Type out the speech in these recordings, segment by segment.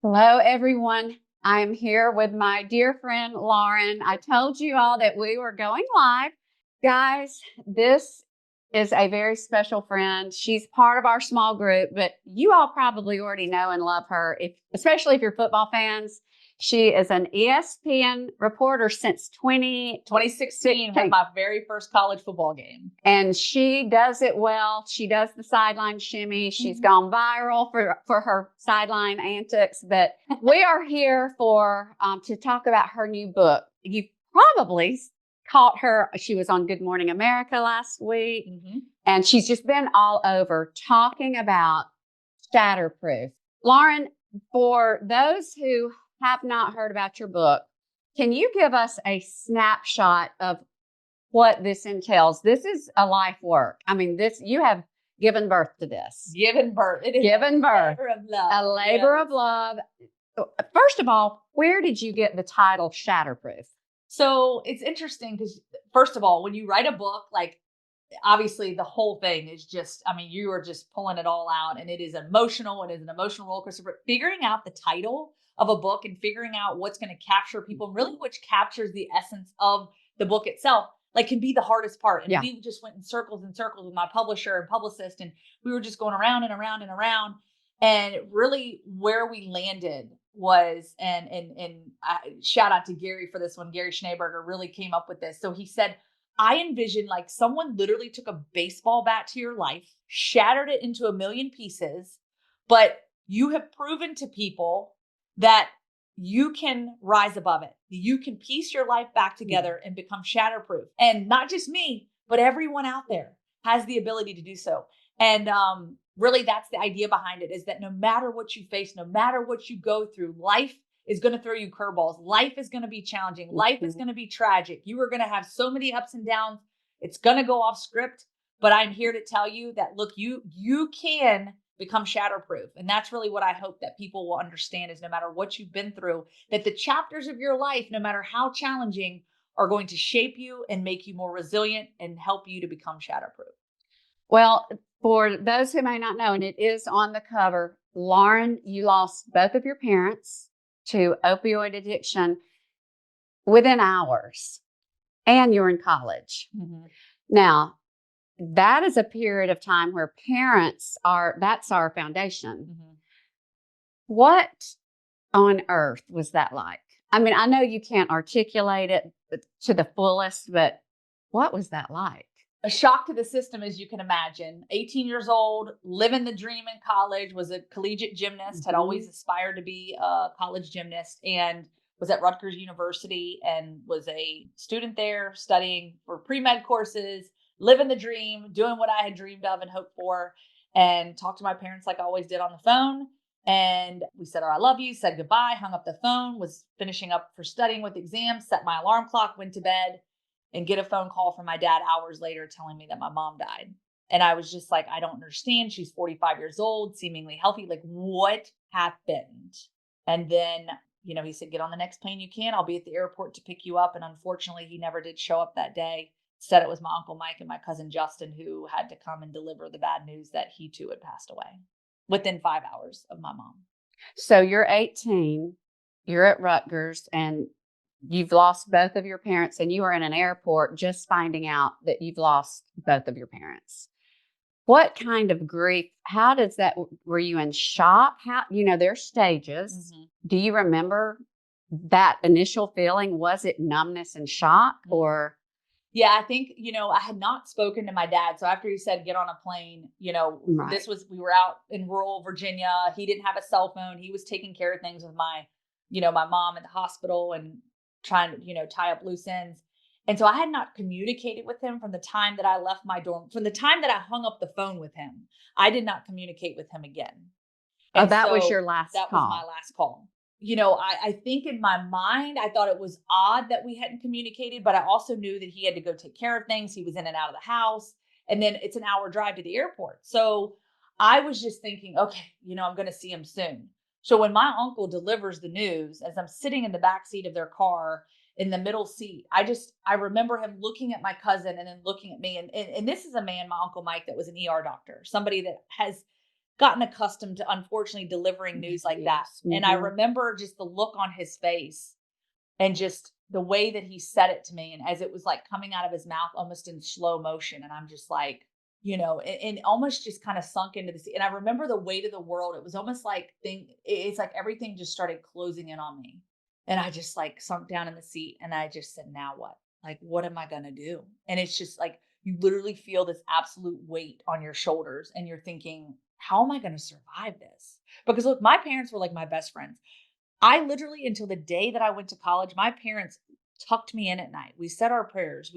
Hello, everyone. I'm here with my dear friend, Lauren. I told you all that we were going live. Guys, this is a very special friend. She's part of our small group, but you all probably already know and love her, especially if you're football fans. She is an ESPN reporter since 2016 was my very first college football game. And she does it well. She does the sideline shimmy. She's gone viral for her sideline antics. But we are here to talk about her new book. You probably caught her. She was on Good Morning America last week. And she's just been all over talking about Shatterproof. Lauren, for those who have not heard about your book, can you give us a snapshot of what this entails? This is a life work. I mean, you have given birth to this. Given birth. It is given birth. A labor of love. A labor of love. First of all, where did you get the title Shatterproof? So it's interesting because, first of all, when you write a book, obviously the whole thing is just, you are just pulling it all out, and it is emotional. It is an emotional roller coaster. But figuring out the title of a book and figuring out what's going to capture people, really which captures the essence of the book itself, can be the hardest part. And we just went in circles and circles with my publisher and publicist, and we were just going around and around and around. And really where we landed was, and shout out to Gary for this one. Gary Schneeberger really came up with this. So he said, I envision someone literally took a baseball bat to your life, shattered it into a million pieces, but you have proven to people that you can rise above it. You can piece your life back together and become shatterproof. And not just me, but everyone out there has the ability to do so. And really, that's the idea behind it, is that no matter what you face, no matter what you go through, life is going to throw you curveballs. Life is going to be challenging. Life is going to be tragic. You are going to have so many ups and downs. It's going to go off script. But I'm here to tell you that, look, you can become shatterproof. And that's really what I hope that people will understand, is no matter what you've been through, that the chapters of your life, no matter how challenging, are going to shape you and make you more resilient and help you to become shatterproof. Well, for those who may not know, and it is on the cover, Lauren, you lost both of your parents to opioid addiction within hours, and you're in college. Now, that is a period of time where that's our foundation. What on earth was that like? I mean, I know you can't articulate it to the fullest, but what was that like? A shock to the system, as you can imagine. 18 years old, living the dream in college, was a collegiate gymnast, had always aspired to be a college gymnast, and was at Rutgers University and was a student there studying for pre-med courses, living the dream, doing what I had dreamed of and hoped for, and talked to my parents like I always did on the phone. And we said, I love you, said goodbye, hung up the phone, was finishing up for studying with exams, set my alarm clock, went to bed, and get a phone call from my dad hours later telling me that my mom died. And I was just like, I don't understand. She's 45 years old, seemingly healthy. What happened? And then, he said, get on the next plane you can. I'll be at the airport to pick you up. And unfortunately, he never did show up that day. Said it was my Uncle Mike and my cousin Justin who had to come and deliver the bad news that he too had passed away within 5 hours of my mom. So you're 18, you're at Rutgers, and you've lost both of your parents, and you are in an airport just finding out that you've lost both of your parents. What kind of grief? How does that? Were you in shock? There's stages. Do you remember that initial feeling? Was it numbness and shock, or? Yeah, I think, I had not spoken to my dad. So after he said, get on a plane, Right. we were out in rural Virginia. He didn't have a cell phone. He was taking care of things with my mom at the hospital and trying to, tie up loose ends. And so I had not communicated with him from the time that I left my dorm, from the time that I hung up the phone with him. I did not communicate with him again. And that was your last call. That was my last call. I think in my mind, I thought it was odd that we hadn't communicated, but I also knew that he had to go take care of things. He was in and out of the house, and then it's an hour drive to the airport. So I was just thinking, okay, I'm going to see him soon. So when my uncle delivers the news, as I'm sitting in the back seat of their car in the middle seat, I remember him looking at my cousin and then looking at me. And this is a man, my Uncle Mike, that was an ER doctor, somebody that has gotten accustomed to, unfortunately, delivering news like that. And I remember just the look on his face and just the way that he said it to me. And as it was like coming out of his mouth almost in slow motion. And I'm just like, and almost just kind of sunk into the sea. And I remember the weight of the world. It was almost like it's like everything just started closing in on me. And I just like sunk down in the seat and I just said, now what? Like, what am I going to do? And it's just like, you literally feel this absolute weight on your shoulders and you're thinking, how am I going to survive this? Because look, my parents were like my best friends. I literally, until the day that I went to college, my parents tucked me in at night. We said our prayers.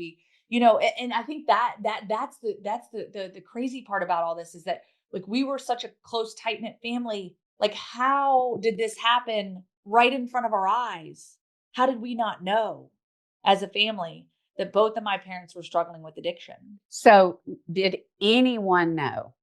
And I think that's the crazy part about all this is that like we were such a close, tight knit family. Like, how did this happen right in front of our eyes? How did we not know as a family that both of my parents were struggling with addiction? So did anyone know?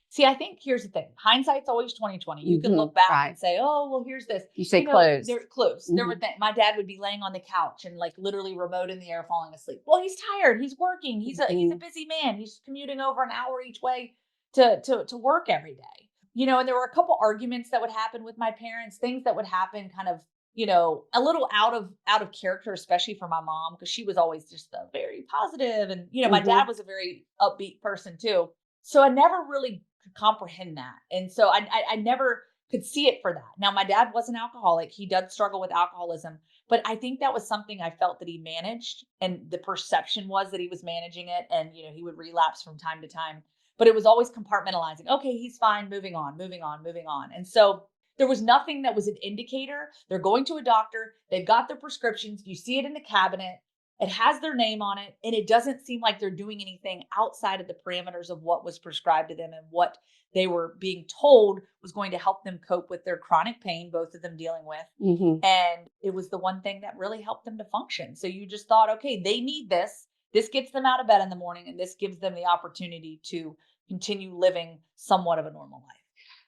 See, I think here's the thing. Hindsight's always 2020. You can look back and say, oh, well, here's this. You say clues. There clues. There were my dad would be laying on the couch and like literally remote in the air falling asleep. Well, he's tired. He's working. He's a busy man. He's commuting over an hour each way to work every day. And there were a couple arguments that would happen with my parents, things that would happen kind of, a little out of character, especially for my mom, because she was always just very positive. And, my dad was a very upbeat person too. So I never really could comprehend that. And so I never could see it for that. Now, my dad was an alcoholic. He did struggle with alcoholism, but I think that was something I felt that he managed. And the perception was that he was managing it. And, he would relapse from time to time, but it was always compartmentalizing. Okay, he's fine. Moving on, moving on, moving on. And so there was nothing that was an indicator. They're going to a doctor. They've got their prescriptions. You see it in the cabinet. It has their name on it, and it doesn't seem like they're doing anything outside of the parameters of what was prescribed to them and what they were being told was going to help them cope with their chronic pain, both of them dealing with. And it was the one thing that really helped them to function. So you just thought, okay, they need this. This gets them out of bed in the morning, and this gives them the opportunity to continue living somewhat of a normal life.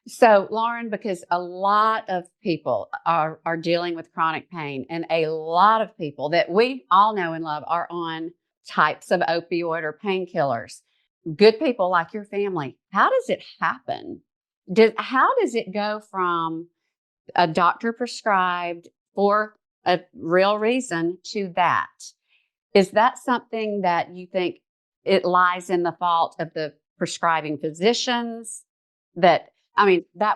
So, Lauren, because a lot of people are dealing with chronic pain, and a lot of people that we all know and love are on types of opioid or painkillers. Good people like your family. How does it happen? How does it go from a doctor prescribed for a real reason to that? Is that something that you think it lies in the fault of the prescribing physicians? That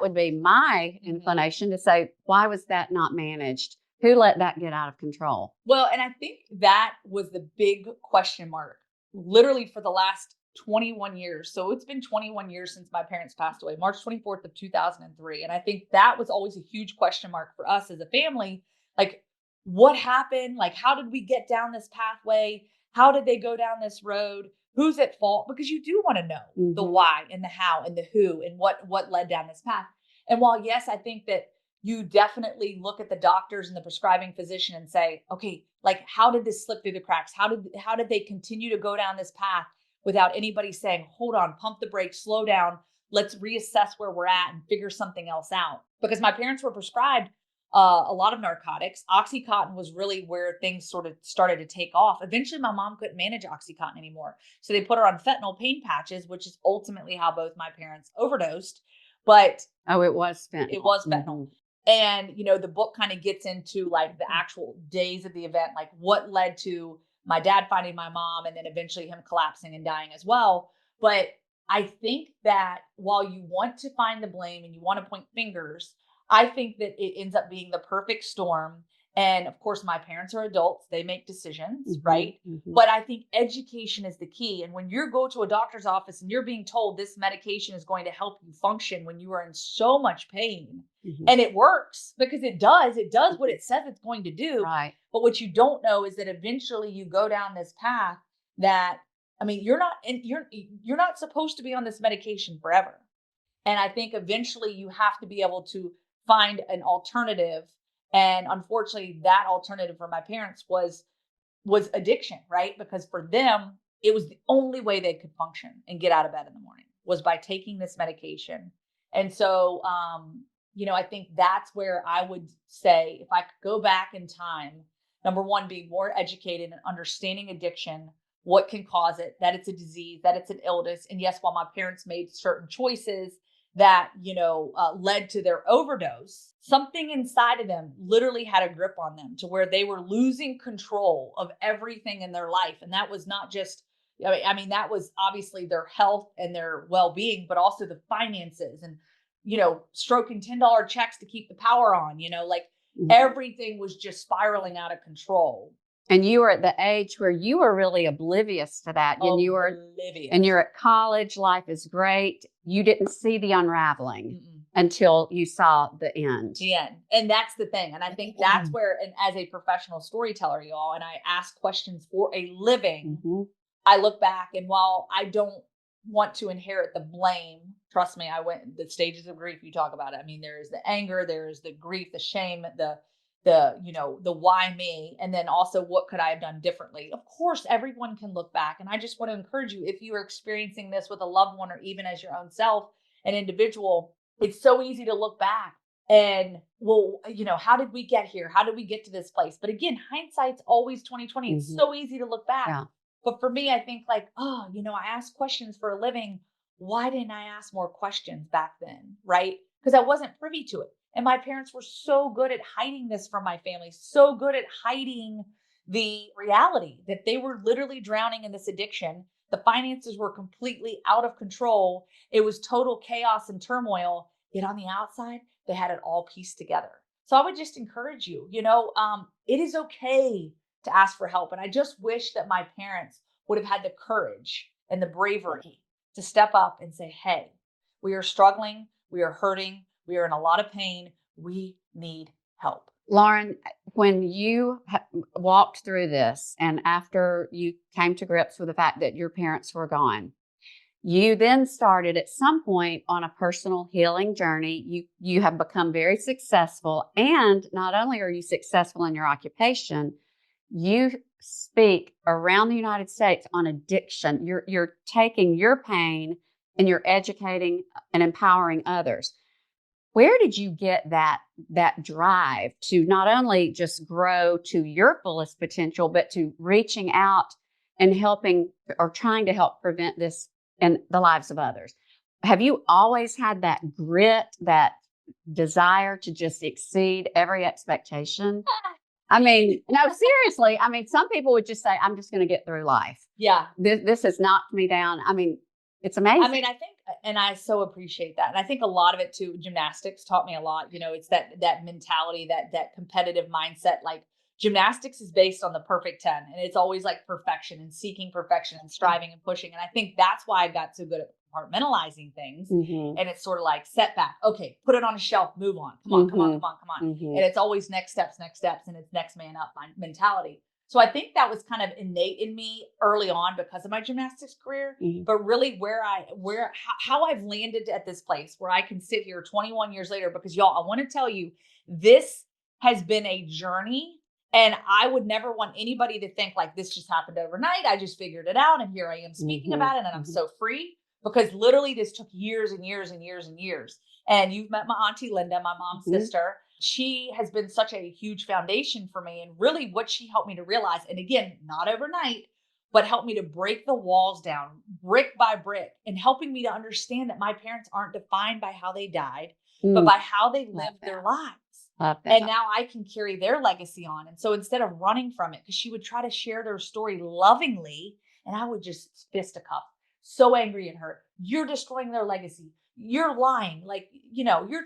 would be my inclination to say, why was that not managed? Who let that get out of control? Well, and I think that was the big question mark, literally for the last 21 years. So it's been 21 years since my parents passed away, March 24th of 2003. And I think that was always a huge question mark for us as a family. Like, what happened? Like, how did we get down this pathway? How did they go down this road? Who's at fault? Because you do want to know the why and the how and the who and what led down this path. And while, yes, I think that you definitely look at the doctors and the prescribing physician and say, okay, like, how did this slip through the cracks? How did they continue to go down this path without anybody saying, hold on, pump the brakes, slow down, let's reassess where we're at and figure something else out? Because my parents were prescribed a lot of narcotics. Oxycontin was really where things sort of started to take off. Eventually, my mom couldn't manage Oxycontin anymore. So they put her on fentanyl pain patches, which is ultimately how both my parents overdosed. But it was fentanyl. It was fentanyl. And, the book kind of gets into like the actual days of the event, like what led to my dad finding my mom and then eventually him collapsing and dying as well. But I think that while you want to find the blame and you want to point fingers, I think that it ends up being the perfect storm. And of course, my parents are adults. They make decisions, right? But I think education is the key. And when you go to a doctor's office and you're being told this medication is going to help you function when you are in so much pain, and it works because it does what it says it's going to do. Right. But what you don't know is that eventually you go down this path that, you're not supposed to be on this medication forever. And I think eventually you have to be able to find an alternative. And unfortunately, that alternative for my parents was addiction, right? Because for them, it was the only way they could function and get out of bed in the morning was by taking this medication. And so, I think that's where I would say, if I could go back in time, number one, be more educated and understanding addiction, what can cause it, that it's a disease, that it's an illness. And yes, while my parents made certain choices, that, led to their overdose, something inside of them literally had a grip on them to where they were losing control of everything in their life. And that was not just, that was obviously their health and their well-being, but also the finances and, stroking $10 checks to keep the power on, everything was just spiraling out of control. And you were at the age where you were really oblivious to that. And you were Oblivious. And you're at college, life is great. You didn't see the unraveling until you saw the end. The end. And that's the thing. And I think that's where, and as a professional storyteller, y'all, and I ask questions for a living, I look back, and while I don't want to inherit the blame, trust me, I went the stages of grief you talk about it. I mean, there's the anger, there's the grief, the shame, the why me, and then also what could I have done differently. Of course, everyone can look back. And I just want to encourage you, if you are experiencing this with a loved one or even as your own self, an individual, it's so easy to look back and, well, how did we get here? How did we get to this place? But again, hindsight's always 2020. It's so easy to look back. Yeah. But for me, I think I ask questions for a living. Why didn't I ask more questions back then? Right? Because I wasn't privy to it. And my parents were so good at hiding this from my family, so good at hiding the reality that they were literally drowning in this addiction. The finances were completely out of control. It was total chaos and turmoil. Yet on the outside, they had it all pieced together. So I would just encourage you, it is okay to ask for help. And I just wish that my parents would have had the courage and the bravery to step up and say, hey, we are struggling. We are hurting. We are in a lot of pain. We need help. Lauren, when you walked through this and after you came to grips with the fact that your parents were gone, you then started at some point on a personal healing journey. You have become very successful. And not only are you successful in your occupation, you speak around the United States on addiction. You're taking your pain and you're educating and empowering others. Where did you get that drive to not only just grow to your fullest potential, but to reaching out and helping or trying to help prevent this in the lives of others? Have you always had that grit, that desire to just exceed every expectation? I mean, no, seriously. I mean, some people would just say, I'm just going to get through life. Yeah. This has knocked me down. I mean, it's amazing. I mean, I think, and I so appreciate that. And I think a lot of it too, gymnastics taught me a lot. It's that mentality, that competitive mindset. Like gymnastics is based on the perfect 10, and it's always like perfection and seeking perfection and striving and pushing. And I think that's why I got so good at compartmentalizing things. And it's sort of like setback. Okay, put it on a shelf, move on. Come on, come on, come on, come on. And it's always next steps, and it's next man up mentality. So I think that was kind of innate in me early on because of my gymnastics career, but really how I've landed at this place where I can sit here 21 years later, because y'all, I want to tell you, this has been a journey, and I would never want anybody to think like this just happened overnight. I just figured it out and here I am speaking about it and I'm so free, because literally this took years and years and years and years. And you've met my auntie Linda, my mom's sister. She has been such a huge foundation for me, and really what she helped me to realize, and again, not overnight, but helped me to break the walls down brick by brick, and helping me to understand that my parents aren't defined by how they died, but by how they lived their lives. And now I can carry their legacy on. And so instead of running from it, because she would try to share their story lovingly, and I would just fist a cuff, so angry and hurt. You're destroying their legacy. You're lying. Like, you're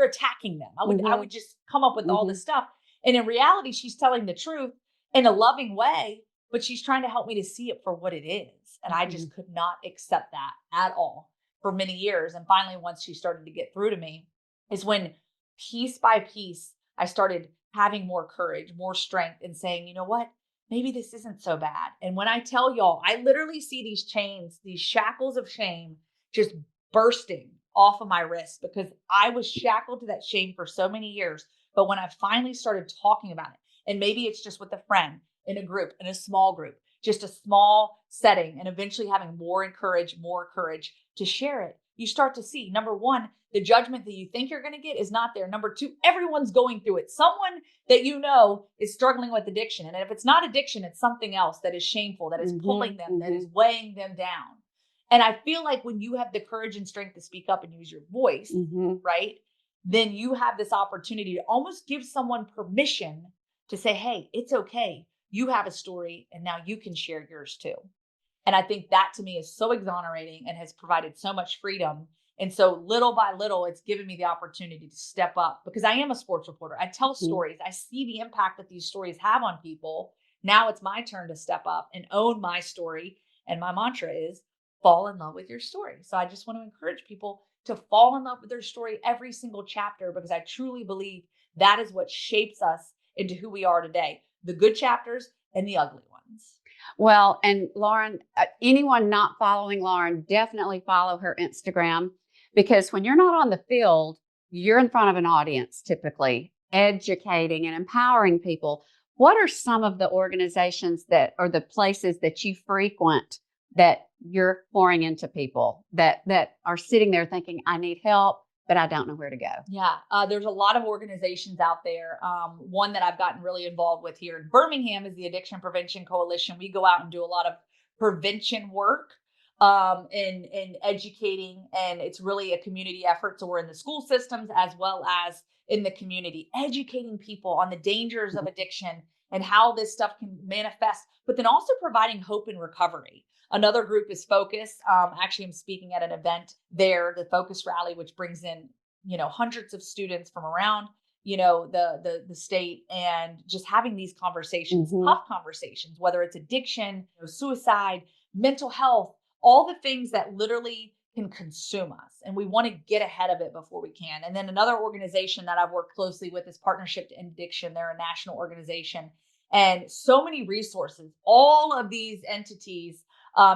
attacking them. I would just come up with all this stuff. And in reality, she's telling the truth in a loving way, but she's trying to help me to see it for what it is. And I just could not accept that at all for many years. And finally, once she started to get through to me, is when piece by piece, I started having more courage, more strength, and saying, you know what? Maybe this isn't so bad. And when I tell y'all, I literally see these chains, these shackles of shame just bursting off of my wrist, because I was shackled to that shame for so many years. But when I finally started talking about it, and maybe it's just with a friend, in a group, in a small group, just a small setting, and eventually having more courage to share it, you start to see, number one, the judgment that you think you're going to get is not there. Number two, everyone's going through it. Someone that is struggling with addiction. And if it's not addiction, it's something else that is shameful, that is pulling them, that is weighing them down. And I feel like when you have the courage and strength to speak up and use your voice, Mhm. right? Then you have this opportunity to almost give someone permission to say, hey, it's okay. You have a story and now you can share yours too. And I think that to me is so exonerating and has provided so much freedom. And so little by little, it's given me the opportunity to step up because I am a sports reporter. I tell Mhm. stories. I see the impact that these stories have on people. Now it's my turn to step up and own my story. And my mantra is fall in love with your story. So I just want to encourage people to fall in love with their story every single chapter because I truly believe that is what shapes us into who we are today, the good chapters and the ugly ones. Well, and Lauren, anyone not following Lauren, definitely follow her Instagram because when you're not on the field, you're in front of an audience typically, educating and empowering people. What are some of the organizations that or the places that you frequent that you're pouring into people that are sitting there thinking, I need help, but I don't know where to go? Yeah, there's a lot of organizations out there. One that I've gotten really involved with here in Birmingham is the Addiction Prevention Coalition. We go out and do a lot of prevention work in educating, and it's really a community effort. So we're in the school systems as well as in the community, educating people on the dangers of addiction and how this stuff can manifest, but then also providing hope and recovery. Another group is Focus. Actually, I'm speaking at an event there, the Focus Rally, which brings in hundreds of students from around the state, and just having these conversations, Mhm. tough conversations, whether it's addiction, suicide, mental health, all the things that literally can consume us, and we want to get ahead of it before we can. And then another organization that I've worked closely with is Partnership to End Addiction. They're a national organization and so many resources. All of these entities,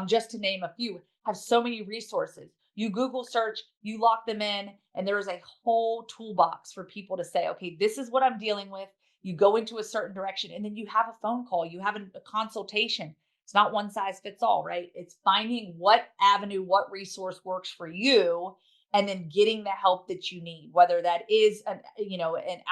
just to name a few, have so many resources. You Google search, you lock them in, and there is a whole toolbox for people to say, okay, this is what I'm dealing with. You go into a certain direction, and then you have a phone call, you have a consultation. It's not one size fits all, right? It's finding what avenue, what resource works for you, and then getting the help that you need, whether that is an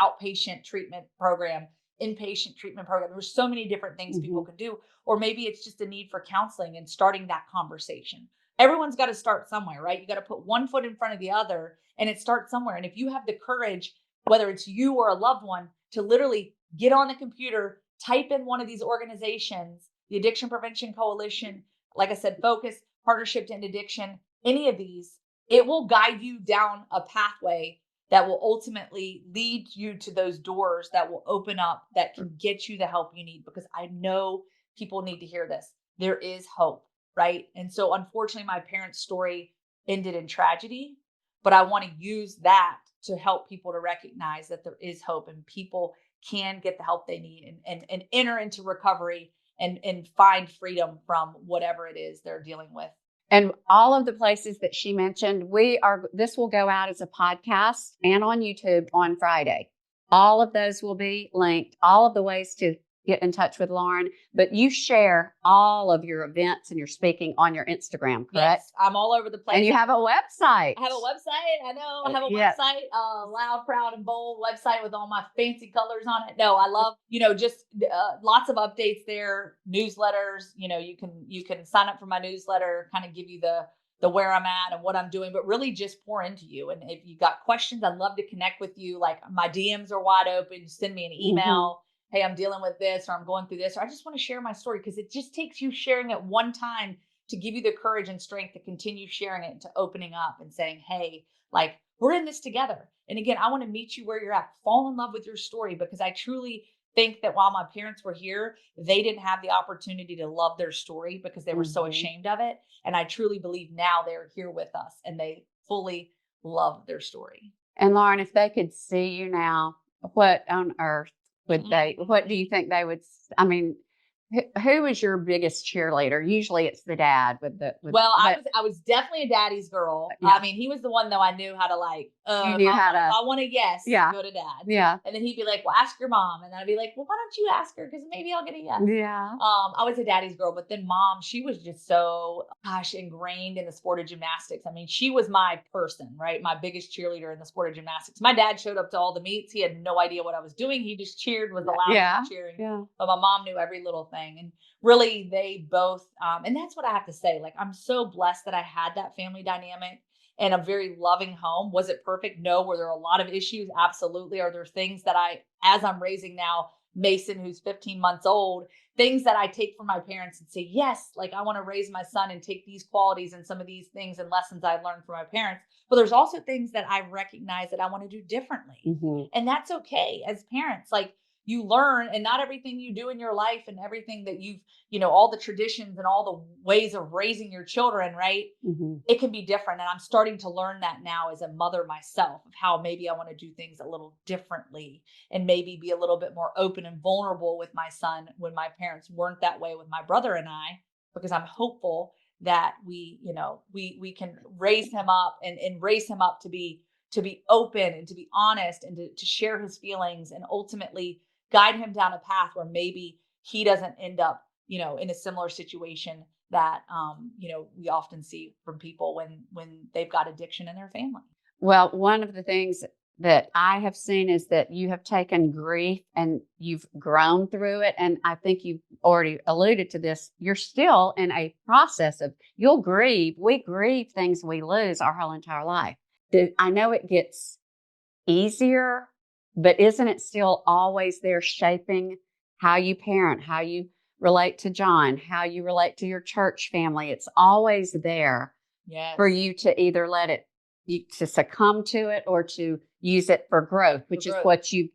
outpatient treatment program, inpatient treatment program. There's so many different things people Mhm. can do, or maybe it's just a need for counseling and starting that conversation. Everyone's got to start somewhere, right? You got to put one foot in front of the other, and it starts somewhere. And if you have the courage, whether it's you or a loved one, to literally get on the computer, type in one of these organizations, the Addiction Prevention Coalition, like I said, Focus, Partnership to End Addiction, any of these, it will guide you down a pathway that will ultimately lead you to those doors that will open up, that can get you the help you need. Because I know people need to hear this. There is hope, right? And so unfortunately, my parents' story ended in tragedy, but I want to use that to help people to recognize that there is hope and people can get the help they need and enter into recovery and find freedom from whatever it is they're dealing with. And all of the places that she mentioned, this will go out as a podcast and on YouTube on Friday. All of those will be linked, all of the ways to get in touch with Lauren, but you share all of your events and your speaking on your Instagram, correct? Yes, I'm all over the place. And you have a website. I have a website. I know. I have a Yes. website, loud, proud, and bold website with all my fancy colors on it. No, I love, just lots of updates there, newsletters. You can sign up for my newsletter, kind of give you the where I'm at and what I'm doing, but really just pour into you. And if you got questions, I'd love to connect with you. Like my DMs are wide open. Send me an email. Hey, I'm dealing with this, or I'm going through this, or I just want to share my story, because it just takes you sharing it one time to give you the courage and strength to continue sharing it, and to opening up and saying, hey, like, we're in this together. And again, I want to meet you where you're at. Fall in love with your story, because I truly think that while my parents were here, they didn't have the opportunity to love their story because they were so ashamed of it. And I truly believe now they're here with us and they fully love their story. And Lauren, if they could see you now, what on earth what do you think they would, I mean, who is your biggest cheerleader? Usually it's the dad Well, I was definitely a daddy's girl. Yeah. I mean, he was the one though I knew how to like. You knew how to. If I want a yes, Yeah. go to dad. Yeah. And then he'd be like, "Well, ask your mom," and then I'd be like, "Well, why don't you ask her? Because maybe I'll get a yes." Yeah. I was a daddy's girl, but then mom, she was just so ingrained in the sport of gymnastics. I mean, she was my person, right? My biggest cheerleader in the sport of gymnastics. My dad showed up to all the meets. He had no idea what I was doing. He just cheered, was the loudest cheering. Yeah. But my mom knew every little thing. thing. And really they both, and that's what I have to say. Like, I'm so blessed that I had that family dynamic and a very loving home. Was it perfect? No. Were there a lot of issues? Absolutely. Are there things that as I'm raising now, Mason, who's 15 months old, things that I take from my parents and say, yes, like I want to raise my son and take these qualities and some of these things and lessons I learned from my parents. But there's also things that I recognize that I want to do differently. And that's okay as parents. Like, you learn, and not everything you do in your life and everything that all the traditions and all the ways of raising your children, right? It can be different. And I'm starting to learn that now as a mother myself, of how maybe I want to do things a little differently and maybe be a little bit more open and vulnerable with my son when my parents weren't that way with my brother and I, because I'm hopeful that we can raise him up and raise him up to be open and to be honest and to share his feelings, and ultimately guide him down a path where maybe he doesn't end up, in a similar situation that, we often see from people when they've got addiction in their family. Well, one of the things that I have seen is that you have taken grief and you've grown through it. And I think you've already alluded to this. You're still in a process of, you'll grieve. We grieve things we lose our whole entire life. I know it gets easier, but isn't it still always there shaping how you parent, how you relate to John, how you relate to your church family? It's always there for you to either let it, to succumb to it or to use it for growth, which is what you've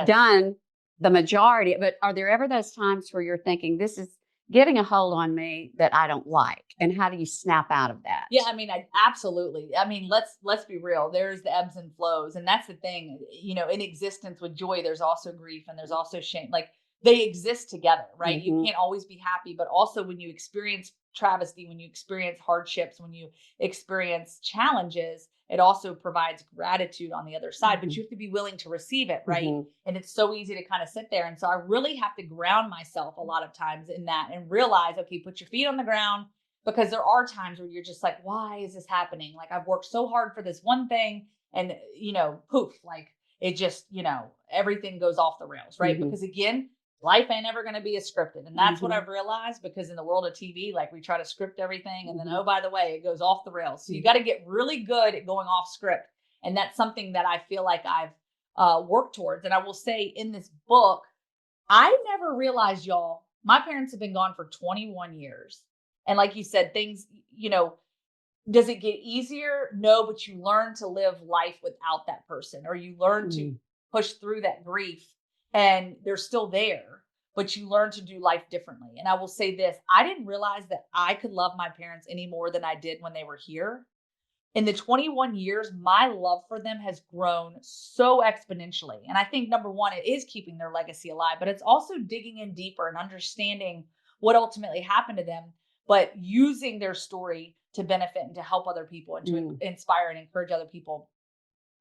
done the majority. But are there ever those times where you're thinking, this is getting a hold on me that I don't like? And how do you snap out of that? Yeah, I mean, absolutely. I mean, let's be real. There's the ebbs and flows. And that's the thing, in existence with joy, there's also grief and there's also shame. Like, they exist together, right? You can't always be happy, but also when you experience travesty, when you experience hardships, when you experience challenges, it also provides gratitude on the other side, but you have to be willing to receive it, right? And it's so easy to kind of sit there. And so I really have to ground myself a lot of times in that and realize, okay, put your feet on the ground, because there are times where you're just like, why is this happening? Like, I've worked so hard for this one thing and, poof, like it just, everything goes off the rails, right? Because again, life ain't ever going to be as scripted. And that's what I've realized, because in the world of TV, like, we try to script everything and then, oh, by the way, it goes off the rails. So you got to get really good at going off script. And that's something that I feel like I've worked towards. And I will say, in this book, I never realized, y'all, my parents have been gone for 21 years. And like you said, things, does it get easier? No, but you learn to live life without that person, or you learn to push through that grief, and they're still there, but you learn to do life differently. And I will say this, I didn't realize that I could love my parents any more than I did when they were here. In the 21 years, my love for them has grown so exponentially. And I think, number one, it is keeping their legacy alive, but it's also digging in deeper and understanding what ultimately happened to them, but using their story to benefit and to help other people and to inspire and encourage other people.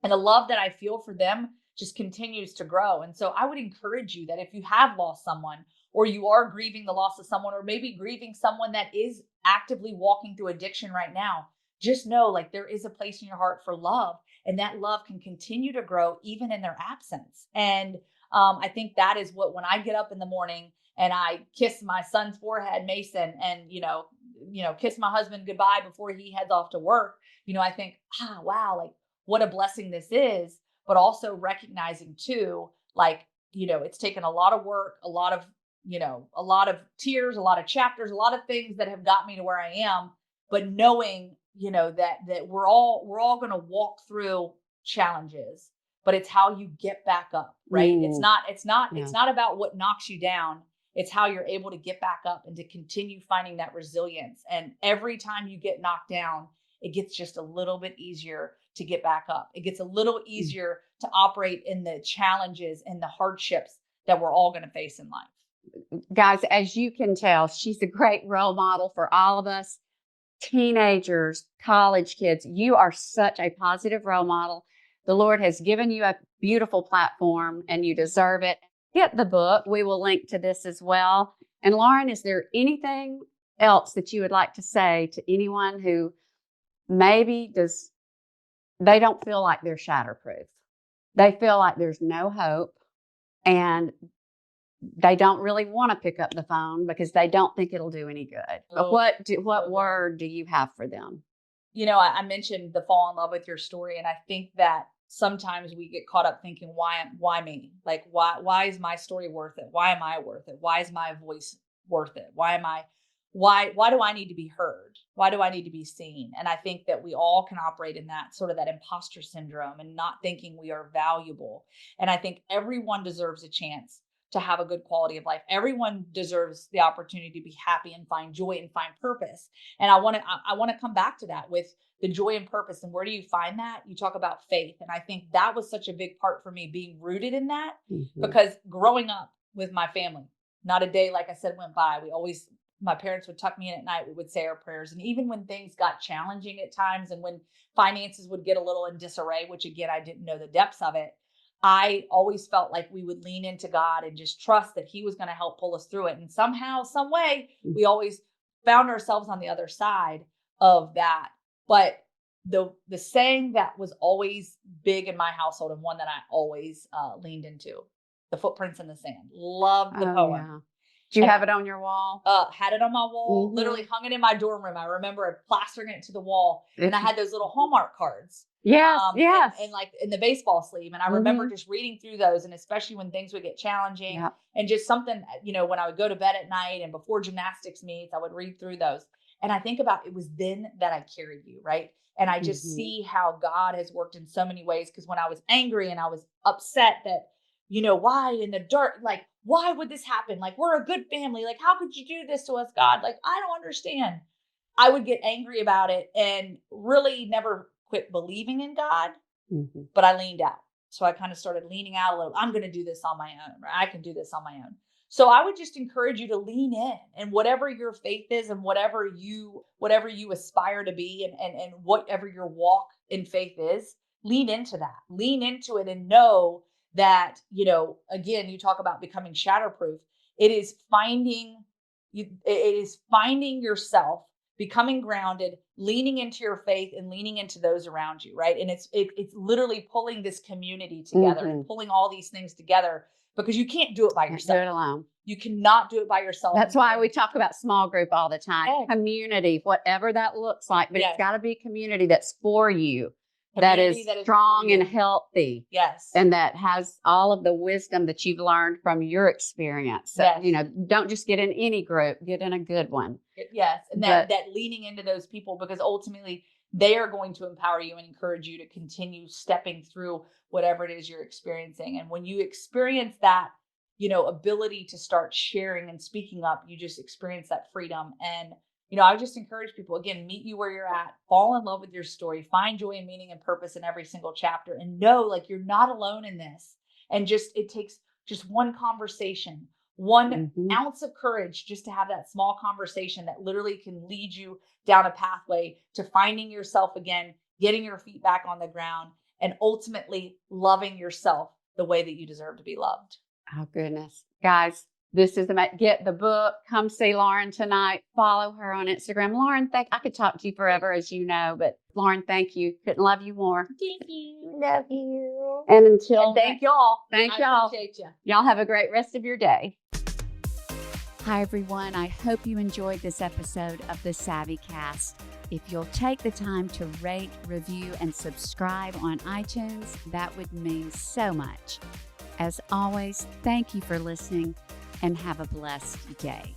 And the love that I feel for them just continues to grow. And so I would encourage you that if you have lost someone, or you are grieving the loss of someone, or maybe grieving someone that is actively walking through addiction right now, just know, like, there is a place in your heart for love, and that love can continue to grow even in their absence. And I think that is what, when I get up in the morning and I kiss my son's forehead, Mason, and, kiss my husband goodbye before he heads off to work, I think, wow, like, what a blessing this is. But also recognizing too, like, it's taken a lot of work, a lot of tears, a lot of chapters, a lot of things that have got me to where I am. But knowing, that we're all going to walk through challenges, but it's how you get back up, right? It's not about what knocks you down. It's how you're able to get back up and to continue finding that resilience. And every time you get knocked down, it gets just a little bit easier to get back up. It gets a little easier to operate in the challenges and the hardships that we're all going to face in life. Guys, as you can tell, she's a great role model for all of us. Teenagers, college kids, you are such a positive role model. The Lord has given you a beautiful platform and you deserve it. Get the book. We will link to this as well. And Lauren, is there anything else that you would like to say to anyone who maybe they don't feel like they're shatterproof? They feel like there's no hope and they don't really want to pick up the phone because they don't think it'll do any good. But what word do you have for them? I mentioned the fall in love with your story. And I think that sometimes we get caught up thinking, why me? Like, why is my story worth it? Why am I worth it? Why is my voice worth it? Why do I need to be heard? Why do I need to be seen? And I think that we all can operate in that sort of that imposter syndrome and not thinking we are valuable. And I think everyone deserves a chance to have a good quality of life. Everyone deserves the opportunity to be happy and find joy and find purpose. And I want to come back to that with the joy and purpose. And where do you find that? You talk about faith. And I think that was such a big part for me, being rooted in that, because growing up with my family, not a day, like I said, went by. My parents would tuck me in at night. We would say our prayers. And even when things got challenging at times and when finances would get a little in disarray, which again, I didn't know the depths of it, I always felt like we would lean into God and just trust that he was going to help pull us through it. And somehow, some way, we always found ourselves on the other side of that. But the saying that was always big in my household, and one that I always leaned into, the footprints in the sand. Love the poem. Yeah. Do you have it on your wall? Had it on my wall, literally hung it in my dorm room. I remember plastering it to the wall, and I had those little Hallmark cards. Yes. And like in the baseball sleeve. And I remember just reading through those, and especially when things would get challenging and just something, when I would go to bed at night and before gymnastics meets, I would read through those. And I think about it was then that I carried you, right? And I just see how God has worked in so many ways. Because when I was angry and I was upset that, why in the dark, like, why would this happen? Like, we're a good family. Like, how could you do this to us, God? Like, I don't understand. I would get angry about it and really never quit believing in God, but I leaned out. So I kind of started leaning out a little. I'm going to do this on my own, right? I can do this on my own. So I would just encourage you to lean in, and whatever your faith is and whatever you aspire to be and whatever your walk in faith is, lean into that, lean into it, and know that, again, you talk about becoming shatterproof. It is finding yourself, becoming grounded, leaning into your faith and leaning into those around you. Right. And it's literally pulling this community together and pulling all these things together, because you can't do it by yourself. Do it alone. You cannot do it by yourself. That's why we talk about small group all the time. Community, whatever that looks like, but it's got to be a community that's for you. That is strong and healthy. Yes. And that has all of the wisdom that you've learned from your experience. So, don't just get in any group, get in a good one. Yes. And that leaning into those people, because ultimately they are going to empower you and encourage you to continue stepping through whatever it is you're experiencing. And when you experience that, ability to start sharing and speaking up, you just experience that freedom. And I just encourage people, again, meet you where you're at, fall in love with your story, find joy and meaning and purpose in every single chapter, and know like you're not alone in this. And it takes just one conversation, one ounce of courage just to have that small conversation that literally can lead you down a pathway to finding yourself again, getting your feet back on the ground, and ultimately loving yourself the way that you deserve to be loved. Oh, goodness. Guys, this is get the book. Come see Lauren tonight. Follow her on Instagram. Lauren, I could talk to you forever, as you know, but Lauren, thank you. Couldn't love you more. Thank you. Love you. And thank y'all. Thank y'all. Appreciate you. Y'all have a great rest of your day. Hi, everyone. I hope you enjoyed this episode of the SavvyCast. If you'll take the time to rate, review, and subscribe on iTunes, that would mean so much. As always, thank you for listening, and have a blessed day.